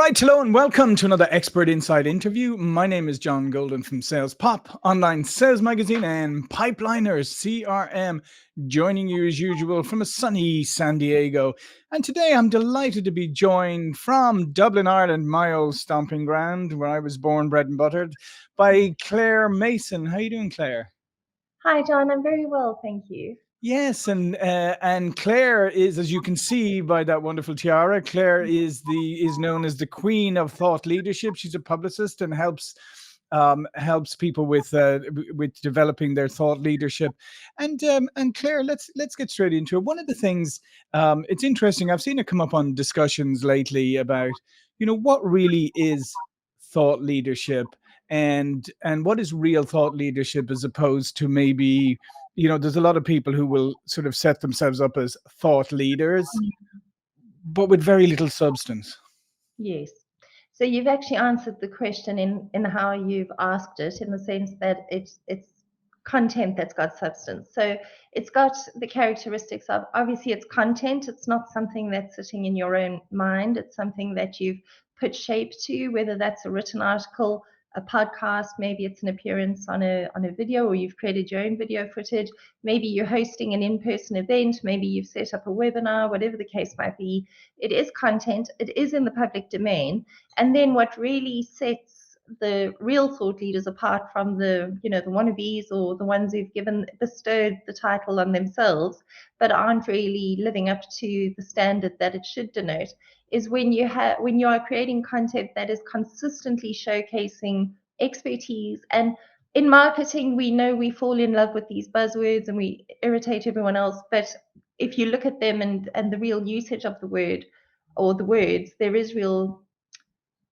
right, hello and welcome to another Expert Insight interview. My name is John Golden from SalesPOP, online sales magazine and Pipeliners CRM, joining you as usual from a sunny San Diego. And today I'm delighted to be joined from Dublin, Ireland, my old stomping ground where I was born, bred and buttered, by Claire Mason. How are you doing, Claire? Hi, John. I'm very well, thank you. Yes, and Claire is, as you can see by that wonderful tiara, Claire is known as the Queen of Thought Leadership. She's a publicist and helps people with developing their thought leadership. And Claire, let's get straight into it. One of the things, it's interesting. I've seen it come up on discussions lately about, what really is thought leadership and what is real thought leadership as opposed to maybe, there's a lot of people who will sort of set themselves up as thought leaders, but with very little substance. Yes. So you've actually answered the question in how you've asked it, in the sense that it's content that's got substance. So it's got the characteristics of, obviously it's content. It's not something that's sitting in your own mind. It's something that you've put shape to, whether that's a written article, a podcast, maybe it's an appearance on a video, or you've created your own video footage. Maybe you're hosting an in-person event. Maybe you've set up a webinar, whatever the case might be. It is content. It is in the public domain. And then what really sets the real thought leaders apart from the wannabes, or the ones who've bestowed the title on themselves, but aren't really living up to the standard that it should denote, is when you are creating content that is consistently showcasing expertise. And in marketing, we know we fall in love with these buzzwords and we irritate everyone else. But if you look at them and the real usage of the word or the words, there is real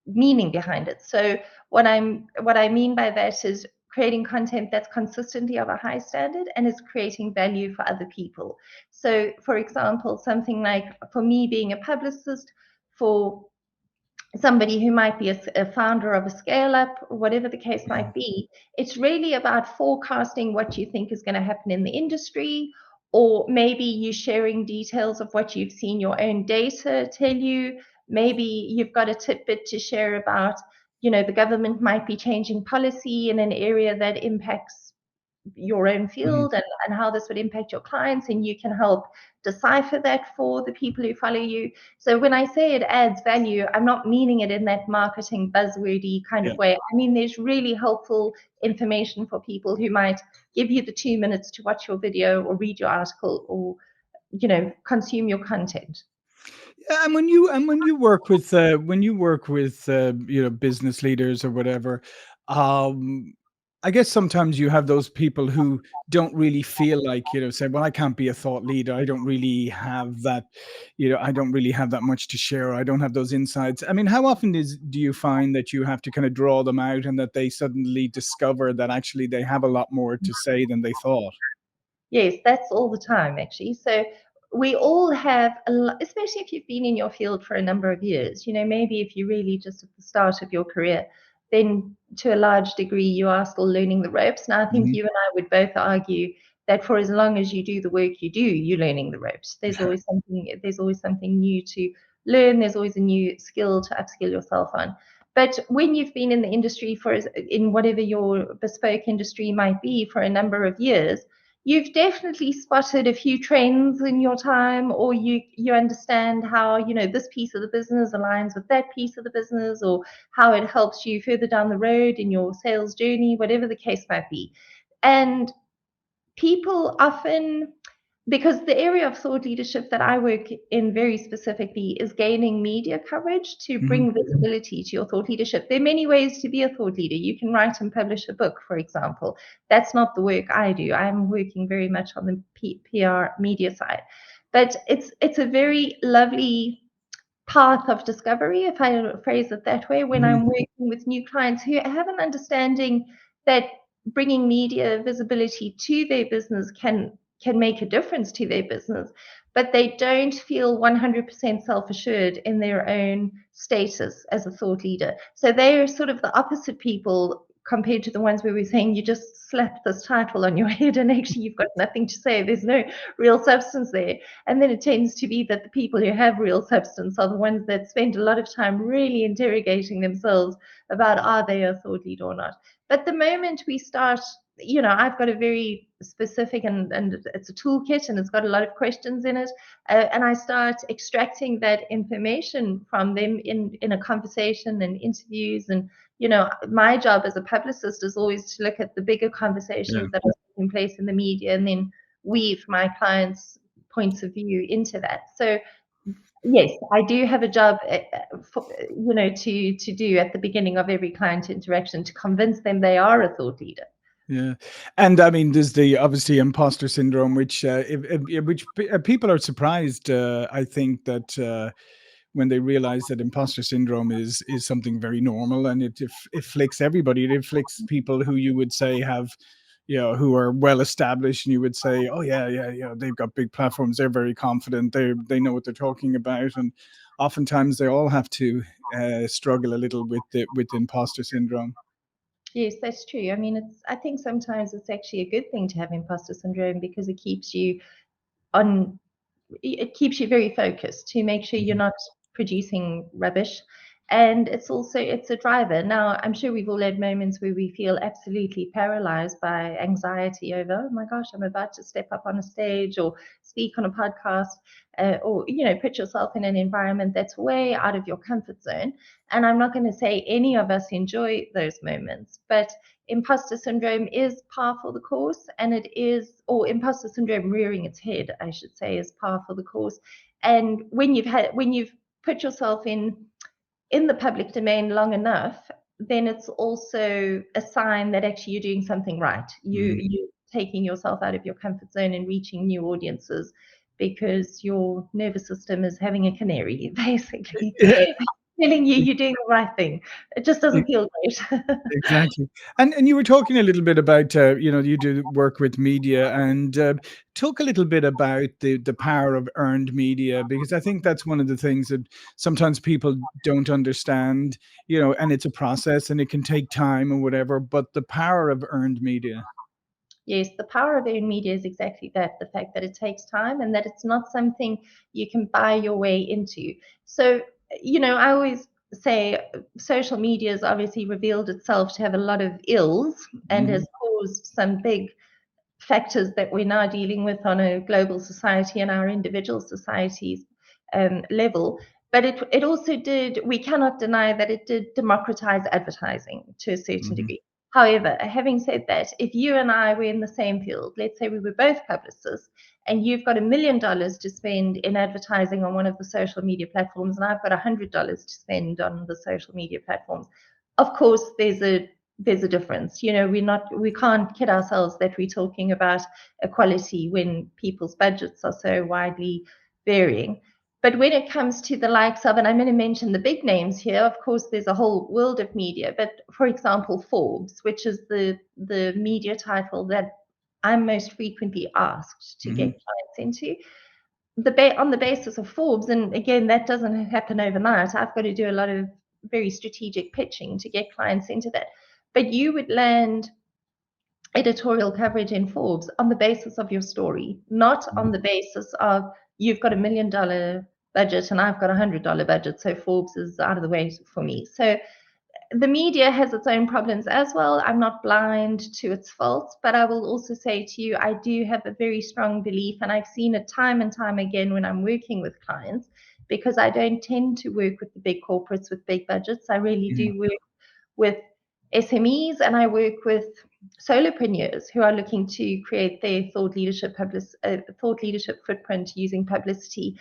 meaning behind it. So what I mean by that is creating content that's consistently of a high standard and is creating value for other people. So, for example, something like, for me, being a publicist, for somebody who might be a founder of a scale-up, whatever the case might be, it's really about forecasting what you think is going to happen in the industry, or maybe you sharing details of what you've seen your own data tell you. Maybe you've got a tidbit to share about, the government might be changing policy in an area that impacts your own field, and how this would impact your clients, and you can help decipher that for the people who follow you. So when I say it adds value, I'm not meaning it in that marketing buzzwordy kind of way. I mean, there's really helpful information for people who might give you the 2 minutes to watch your video or read your article or consume your content. And when you work with business leaders or whatever, I guess sometimes you have those people who don't really feel like, say, well, I can't be a thought leader. I don't really have that, I don't really have that much to share. I don't have those insights. I mean, how often do you find that you have to kind of draw them out and that they suddenly discover that actually they have a lot more to say than they thought? Yes, that's all the time, actually. So we all have, especially if you've been in your field for a number of years, maybe if you're really just at the start of your career, then to a large degree, you are still learning the ropes. Now, I think you and I would both argue that for as long as you do the work you do, you're learning the ropes. There's always something new to learn. There's always a new skill to upskill yourself on. But when you've been in the industry in whatever your bespoke industry might be for a number of years, you've definitely spotted a few trends in your time, or you understand how, this piece of the business aligns with that piece of the business, or how it helps you further down the road in your sales journey, whatever the case might be. And people often, because the area of thought leadership that I work in very specifically is gaining media coverage to bring visibility to your thought leadership. There are many ways to be a thought leader. You can write and publish a book, for example. That's not the work I do. I'm working very much on the PR media side. But it's a very lovely path of discovery, if I phrase it that way, when I'm working with new clients who have an understanding that bringing media visibility to their business can make a difference to their business, but they don't feel 100% self-assured in their own status as a thought leader. So they're sort of the opposite people compared to the ones where we're saying you just slap this title on your head and actually you've got nothing to say. There's no real substance there. And then it tends to be that the people who have real substance are the ones that spend a lot of time really interrogating themselves about are they a thought leader or not. But the moment we start, I've got a very specific and it's a toolkit and it's got a lot of questions in it. And I start extracting that information from them in a conversation and interviews. And, my job as a publicist is always to look at the bigger conversations that are taking place in the media and then weave my clients' points of view into that. So yes, I do have a job, to do at the beginning of every client interaction to convince them they are a thought leader. Yeah, and I mean, there's the obviously imposter syndrome, which people are surprised. I think that when they realize that imposter syndrome is something very normal, and it afflicts everybody. It afflicts people who you would say have, who are well established, and you would say, oh yeah, they've got big platforms, they're very confident, they know what they're talking about, and oftentimes they all have to struggle a little with imposter syndrome. Yes, that's true. I mean, I think sometimes it's actually a good thing to have imposter syndrome because it keeps you very focused to make sure you're not producing rubbish. And it's a driver. Now, I'm sure we've all had moments where we feel absolutely paralyzed by anxiety over, oh my gosh, I'm about to step up on a stage or speak on a podcast, or, put yourself in an environment that's way out of your comfort zone. And I'm not going to say any of us enjoy those moments, but imposter syndrome is par for the course, or imposter syndrome rearing its head, I should say, is par for the course. And when you've put yourself in the public domain long enough, then it's also a sign that actually you're doing something right. You're taking yourself out of your comfort zone and reaching new audiences because your nervous system is having a canary, basically. Yeah. Telling you you're doing the right thing. It just doesn't feel great. Exactly. And you were talking a little bit about, you do work with media, and talk a little bit about the power of earned media, because I think that's one of the things that sometimes people don't understand, and it's a process and it can take time and whatever, but the power of earned media. Yes, the power of earned media is exactly that, the fact that it takes time and that it's not something you can buy your way into. So, I always say social media has obviously revealed itself to have a lot of ills and has caused some big factors that we're now dealing with on a global society and our individual societies level. But it also we cannot deny that it did democratize advertising to a certain degree. However, having said that, if you and I were in the same field, let's say we were both publicists, and you've got $1 million to spend in advertising on one of the social media platforms, and I've got $100 to spend on the social media platforms, of course, there's a difference. We can't kid ourselves that we're talking about equality when people's budgets are so widely varying. But when it comes to the likes of, and I'm going to mention the big names here, of course, there's a whole world of media. But for example, Forbes, which is the media title that I'm most frequently asked to get clients into, on the basis of Forbes, and again, that doesn't happen overnight. I've got to do a lot of very strategic pitching to get clients into that. But you would land editorial coverage in Forbes on the basis of your story, not on the basis of you've got $1 million budget and I've got $100 budget, so Forbes is out of the way for me. So the media has its own problems as well. I'm not blind to its faults, but I will also say to you, I do have a very strong belief, and I've seen it time and time again when I'm working with clients, because I don't tend to work with the big corporates with big budgets. I really do work with SMEs, and I work with solopreneurs who are looking to create their thought leadership footprint using publicity.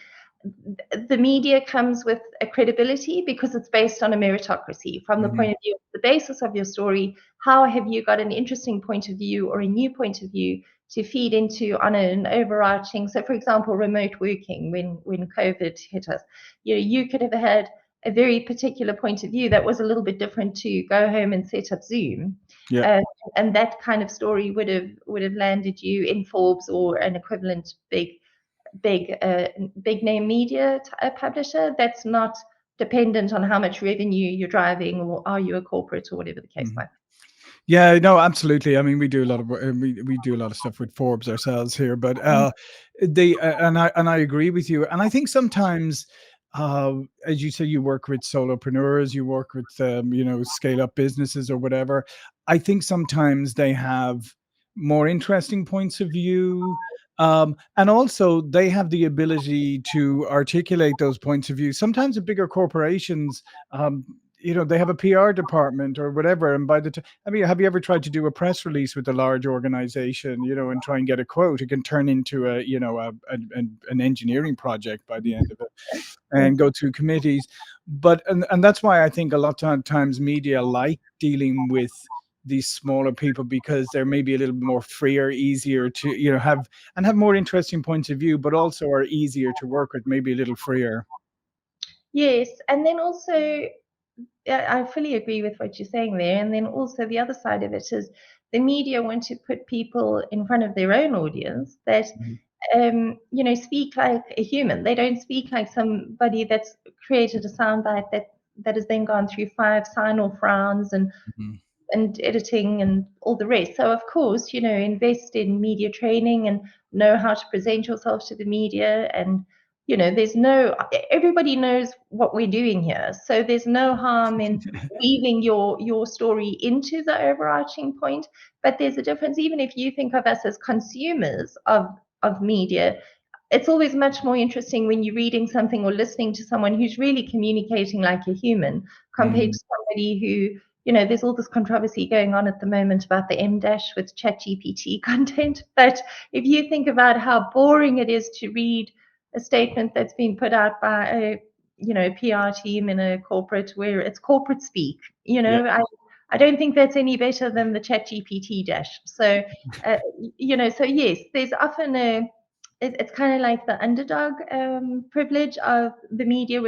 The media comes with a credibility because it's based on a meritocracy from the point of view of the basis of your story. How have you got an interesting point of view or a new point of view to feed into on an overarching? So, for example, remote working, when COVID hit us, you could have had a very particular point of view that was a little bit different to go home and set up Zoom. And that kind of story would have landed you in Forbes or an equivalent big name media publisher that's not dependent on how much revenue you're driving or are you a corporate or whatever the case might be. Yeah, no, absolutely. I mean, we do a lot of we do a lot of stuff with Forbes ourselves here, but they and I agree with you. And I think sometimes, as you say, you work with solopreneurs, you work with scale up businesses or whatever. I think sometimes they have more interesting points of view. And also they have the ability to articulate those points of view. Sometimes the bigger corporations, they have a PR department or whatever. And by the time, I mean, have you ever tried to do a press release with a large organization, and try and get a quote? It can turn into an engineering project by the end of it and Yes. go through committees. But and that's why I think a lot of times media like dealing with these smaller people, because they're maybe a little bit more freer, easier to have more interesting points of view, but also are easier to work with, maybe a little freer. Yes, and then also, I fully agree with what you're saying there. And then also the other side of it is the media want to put people in front of their own audience that Mhm. speak like a human. They don't speak like somebody that's created a soundbite that has then gone through 5 sign-off rounds Mhm. and editing and all the rest. So of course, invest in media training and know how to present yourself to the media. And there's no everybody knows what we're doing here. So there's no harm in weaving your story into the overarching point. But there's a difference, even if you think of us as consumers of media. It's always much more interesting when you're reading something or listening to someone who's really communicating like a human compared Mm. to somebody who, there's all this controversy going on at the moment about the M dash with ChatGPT content. But if you think about how boring it is to read a statement that's been put out by a PR team in a corporate where it's corporate speak, Yeah. I don't think that's any better than the ChatGPT dash. So, so yes, there's often it's kind of like the underdog privilege of the media.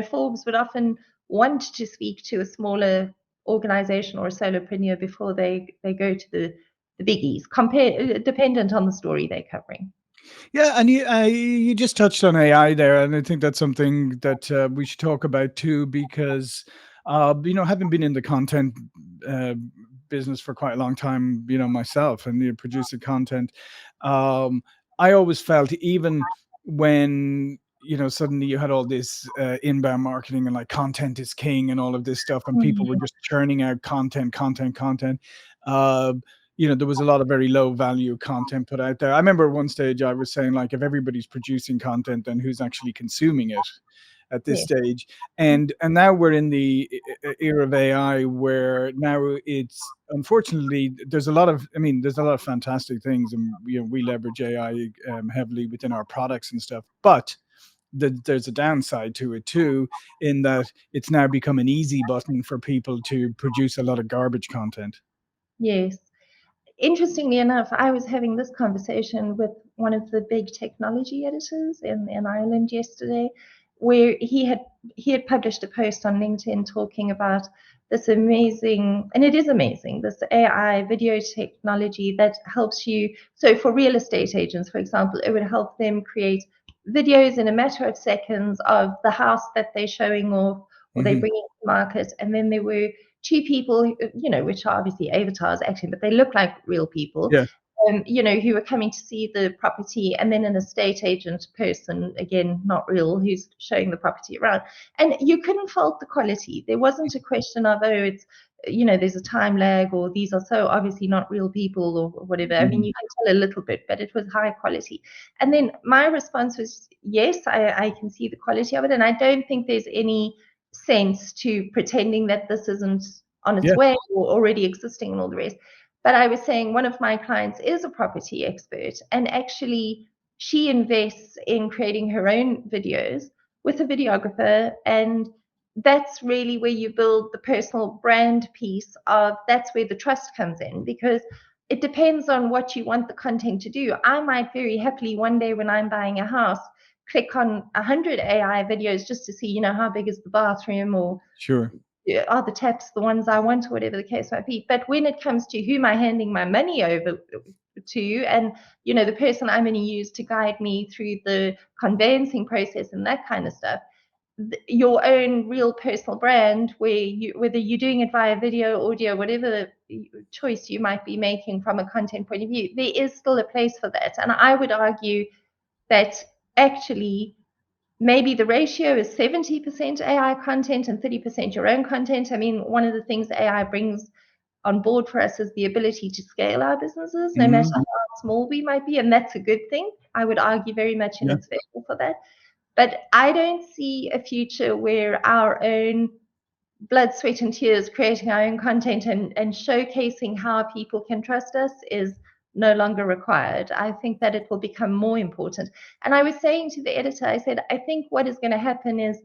Forbes would often want to speak to a smaller organization or a solopreneur before they go to the biggies, dependent on the story they're covering. Yeah, and you just touched on AI there, and I think that's something that we should talk about too, because having been in the content uh, business for quite a long time, myself, and producing content, um, I always felt, even when suddenly you had all this inbound marketing and like content is king and all of this stuff, and people were Mm. just churning out content. Uh, there was a lot of very low value content put out there. I remember at one stage I was saying, like, if everybody's producing content, then who's actually consuming it at this Yes. stage? And now we're in the era of AI, where now it's, unfortunately, there's a lot of, there's a lot of fantastic things, and we leverage AI heavily within our products and stuff, but there's a downside to it too, in that it's now become an easy button for people to produce a lot of garbage content. Yes. Interestingly enough, I was having this conversation with one of the big technology editors in Ireland yesterday, where he had published a post on LinkedIn talking about this amazing, and it is amazing, this AI video technology that helps you. So for real estate agents, for example, it would help them create videos in a matter of seconds of the house that they're showing off or they're Hmm. bringing to market. And then there were two people, which are obviously avatars acting, but they look like real people, Yeah. who were coming to see the property, and then an estate agent person, again, not real, who's showing the property around. And you couldn't fault the quality. There wasn't a question of, oh, it's, there's a time lag, or these are so obviously not real people, or whatever. I mean, Mhm. you can tell a little bit, but it was high quality. And then my response was, yes, I can see the quality of it. And I don't think there's any sense to pretending that this isn't on its Yeah. way or already existing and all the rest. But I was saying one of my clients is a property expert, and actually she invests in creating her own videos with a videographer. And that's really where you build the personal brand piece of, that's where the trust comes in, because it depends on what you want the content to do. I might very happily one day when I'm buying a house click on 100 AI videos just to see, how big is the bathroom, or Sure. are the taps the ones I want, or whatever the case might be. But when it comes to who am I handing my money over to, and the person I'm going to use to guide me through the conveyancing process and that kind of stuff, your own real personal brand, whether you're doing it via video, audio, whatever choice you might be making from a content point of view, there is still a place for that. And I would argue that actually maybe the ratio is 70% AI content and 30% your own content. I mean, one of the things AI brings on board for us is the ability to scale our businesses, no matter how small we might be, and that's a good thing. I would argue very much in its favor for that. But I don't see a future where our own blood, sweat, and tears, creating our own content and showcasing how people can trust us is no longer required. I think that it will become more important. And I was saying to the editor, I said, I think what is going to happen is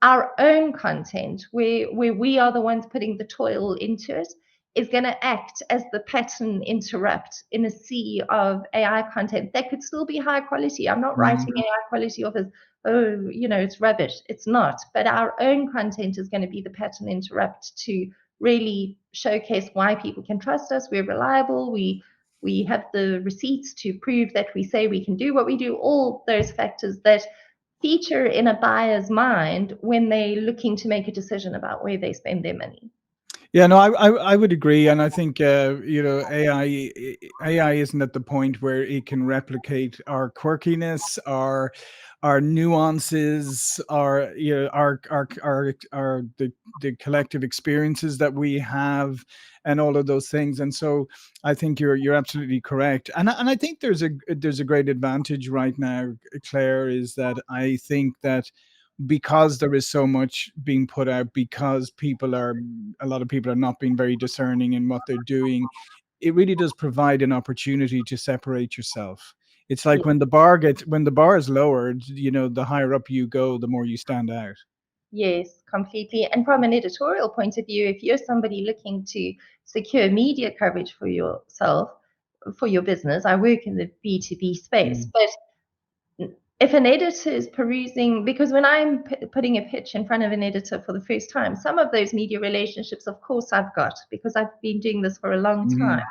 our own content, where we are the ones putting the toil into it, is going to act as the pattern interrupt in a sea of AI content that could still be high quality. I'm not writing AI quality off as, oh, it's rubbish. It's not. But our own content is going to be the pattern interrupt to really showcase why people can trust us. We're reliable. We have the receipts to prove that we say we can do what we do. All those factors that feature in a buyer's mind when they're looking to make a decision about where they spend their money. Yeah, no, I would agree, and I think AI isn't at the point where it can replicate our quirkiness, our nuances, our the collective experiences that we have, and all of those things. And so I think you're absolutely correct, and I think there's a great advantage right now, Claire, is that I think that because there is so much being put out, because a lot of people are not being very discerning in what they're doing, it really does provide an opportunity to separate yourself. It's like when the bar is lowered, the higher up you go, the more you stand out. Yes, completely. And from an editorial point of view, if you're somebody looking to secure media coverage for yourself, for your business, I work in the B2B space, but if an editor is perusing, because when I'm putting a pitch in front of an editor for the first time, some of those media relationships, of course, I've got because I've been doing this for a long time.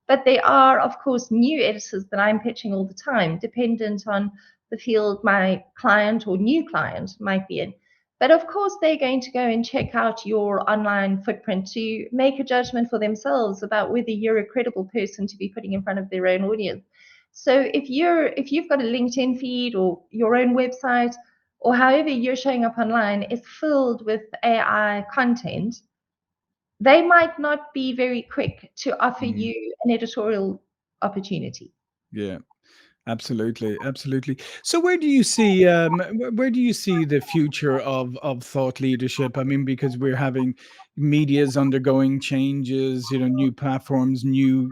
But there are, of course, new editors that I'm pitching all the time, dependent on the field my client or new client might be in. But of course, they're going to go and check out your online footprint to make a judgment for themselves about whether you're a credible person to be putting in front of their own audience. So if you've got a LinkedIn feed or your own website or however you're showing up online is filled with AI content, they might not be very quick to offer you an editorial opportunity. Yeah. Absolutely. So where do you see the future of thought leadership? I mean, because we're having media's undergoing changes, new platforms, new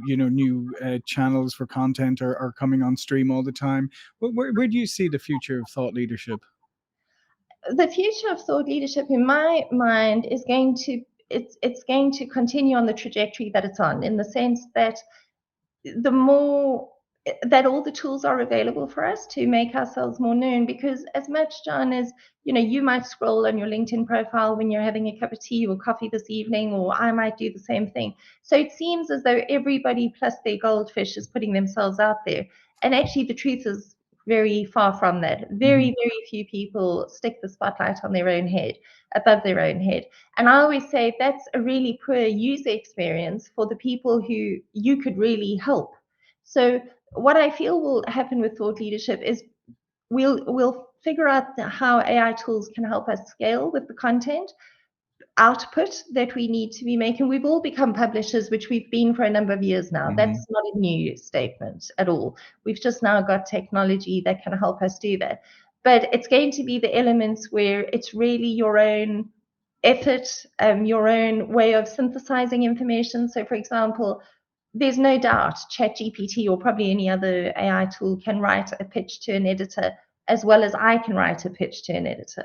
channels for content are coming on stream all the time. Where do you see the future of thought leadership? The future of thought leadership, in my mind, is going to continue on the trajectory that it's on, in the sense that the more that all the tools are available for us to make ourselves more known. Because as much, John, as you might scroll on your LinkedIn profile when you're having a cup of tea or coffee this evening, or I might do the same thing. So it seems as though everybody plus their goldfish is putting themselves out there. And actually the truth is very far from that. Very few people stick the spotlight on their own head, above their own head. And I always say that's a really poor user experience for the people who you could really help. So what I feel will happen with thought leadership is we'll figure out how AI tools can help us scale with the content output that we need to be making. We've all become publishers, which we've been for a number of years now. That's not a new statement at all. We've just now got technology that can help us do that. But it's going to be the elements where it's really your own effort, your own way of synthesizing information. So, for example, there's no doubt ChatGPT or probably any other AI tool can write a pitch to an editor as well as I can write a pitch to an editor.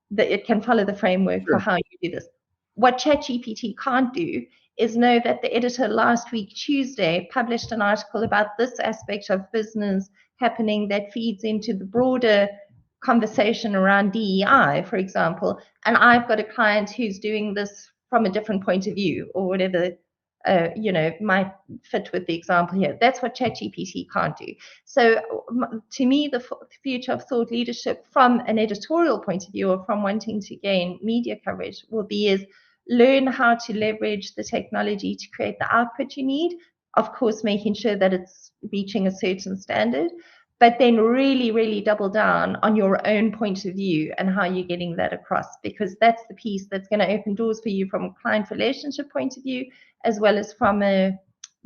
That it can follow the framework for how you do this. What ChatGPT can't do is know that the editor last week, Tuesday, published an article about this aspect of business happening that feeds into the broader conversation around DEI, for example. And I've got a client who's doing this from a different point of view or whatever might fit with the example here. That's what ChatGPT can't do. So to me, the future of thought leadership from an editorial point of view, or from wanting to gain media coverage, will be is learn how to leverage the technology to create the output you need. Of course, making sure that it's reaching a certain standard, but then really, really double down on your own point of view and how you're getting that across, because that's the piece that's going to open doors for you from a client relationship point of view, as well as from a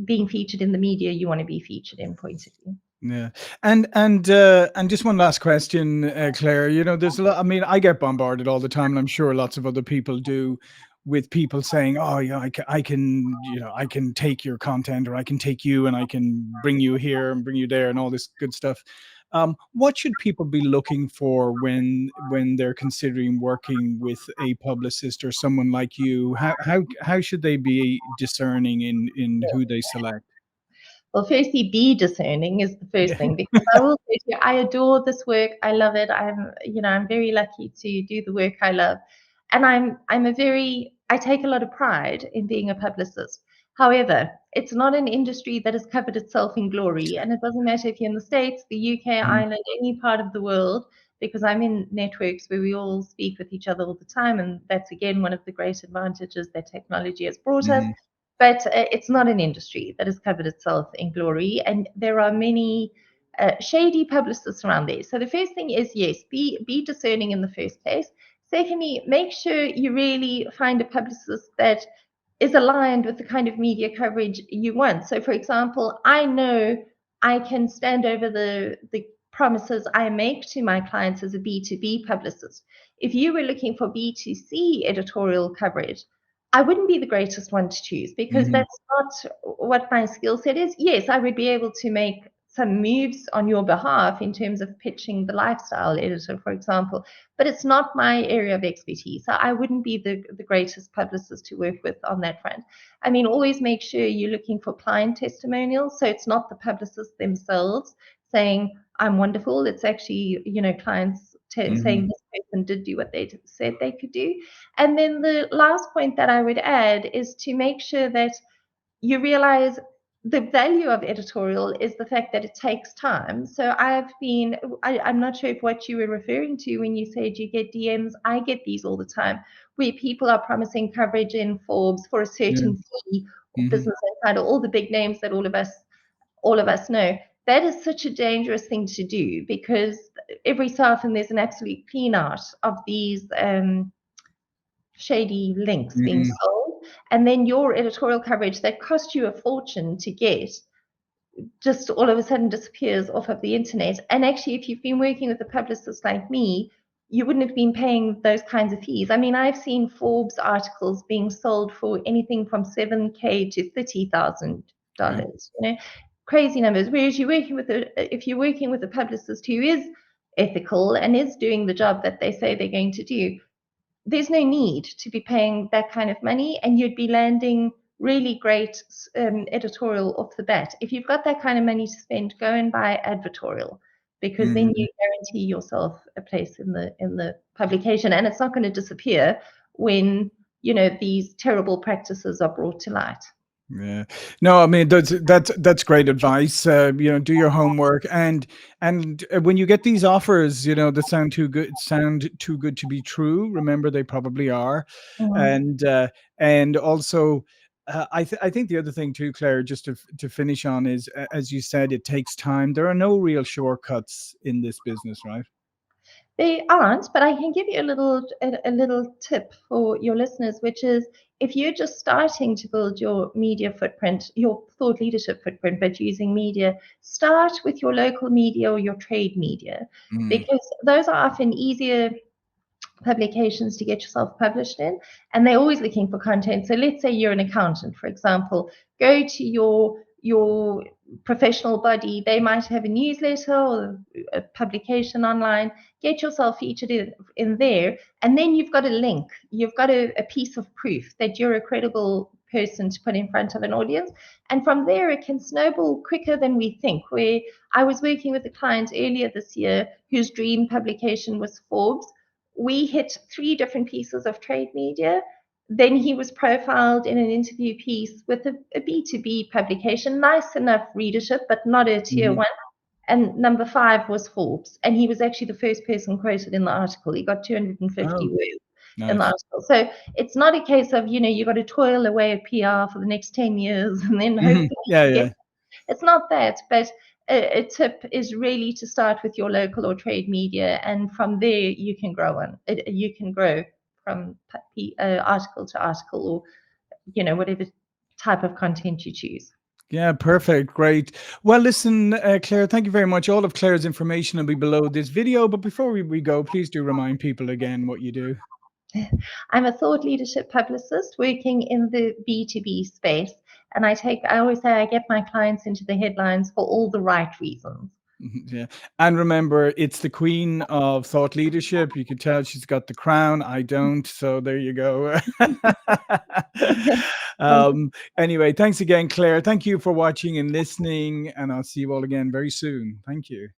being featured in the media you want to be featured in point of view. Yeah, and just one last question, Claire. There's a lot. I mean, I get bombarded all the time, and I'm sure lots of other people do, with people saying, "Oh, yeah, I can, I can take your content, or I can take you, and I can bring you here and bring you there, and all this good stuff." What should people be looking for when they're considering working with a publicist or someone like you? How should they be discerning in who they select? Well, firstly, be discerning is the first thing, because I will say to you, I adore this work. I love it. I'm very lucky to do the work I love. And I take a lot of pride in being a publicist. However, it's not an industry that has covered itself in glory. And it doesn't matter if you're in the States, the UK, Ireland, any part of the world, because I'm in networks where we all speak with each other all the time. And that's, again, one of the great advantages that technology has brought us. But it's not an industry that has covered itself in glory, and there are many shady publicists around there. So the first thing is, yes, be discerning in the first place. Secondly, make sure you really find a publicist that is aligned with the kind of media coverage you want. So, for example, I know I can stand over the promises I make to my clients as a B2B publicist. If you were looking for B2C editorial coverage, I wouldn't be the greatest one to choose, because that's not what my skill set is. Yes, I would be able to make some moves on your behalf in terms of pitching the lifestyle editor, for example, but it's not my area of expertise. So I wouldn't be the greatest publicist to work with on that front. I mean, always make sure you're looking for client testimonials. So it's not the publicists themselves saying, I'm wonderful. It's actually, clients saying this person did do what they said they could do. And then the last point that I would add is to make sure that you realize the value of editorial is the fact that it takes time. So I'm not sure if what you were referring to when you said you get DMs, I get these all the time, where people are promising coverage in Forbes for a certain fee, Business Insider, all the big names that all of us know. That is such a dangerous thing to do, because every so often there's an absolute clean out of these shady links being sold, and then your editorial coverage that cost you a fortune to get just all of a sudden disappears off of the internet. And actually, if you've been working with a publicist like me, you wouldn't have been paying those kinds of fees. I mean, I've seen Forbes articles being sold for anything from $7,000 to $30,000. Crazy numbers. Whereas if you're working with a publicist who is ethical and is doing the job that they say they're going to do, there's no need to be paying that kind of money, and you'd be landing really great editorial off the bat. If you've got that kind of money to spend, go and buy advertorial, because then you guarantee yourself a place in the publication, and it's not going to disappear when these terrible practices are brought to light. Yeah, no, I mean that's great advice. Do your homework, and when you get these offers, that sound too good to be true. Remember, they probably are, and also, I think the other thing too, Claire, just to finish on is, as you said, it takes time. There are no real shortcuts in this business, right? They aren't, but I can give you a little tip for your listeners, which is, if you're just starting to build your media footprint, your thought leadership footprint, but using media, start with your local media or your trade media, because those are often easier publications to get yourself published in, and they're always looking for content. So let's say you're an accountant, for example, go to your professional body. They might have a newsletter or a publication online. Get yourself featured in there, and then you've got a link. You've got a piece of proof that you're a credible person to put in front of an audience. And from there, it can snowball quicker than we think. Where I was working with a client earlier this year whose dream publication was Forbes. We hit 3 different pieces of trade media. then he was profiled in an interview piece with a B2B publication, nice enough readership, but not a tier Mhm. one. And number 5 was Forbes. And he was actually the first person quoted in the article. He got 250 Oh, words in the nice. article. So it's not a case of, you got to toil away at PR for the next 10 years and then hopefully Yeah, you yeah. get. It's not that, but a tip is really to start with your local or trade media, and from there you can grow on. You can grow from article to article, or whatever type of content you choose. Yeah, perfect. Great. Well, listen, Claire, thank you very much. All of Claire's information will be below this video. But before we go, please do remind people again what you do. I'm a thought leadership publicist working in the B2B space. And I always say I get my clients into the headlines for all the right reasons. Yeah. And remember, it's the queen of thought leadership. You can tell she's got the crown. I don't. So there you go. Anyway, thanks again, Claire. Thank you for watching and listening. And I'll see you all again very soon. Thank you.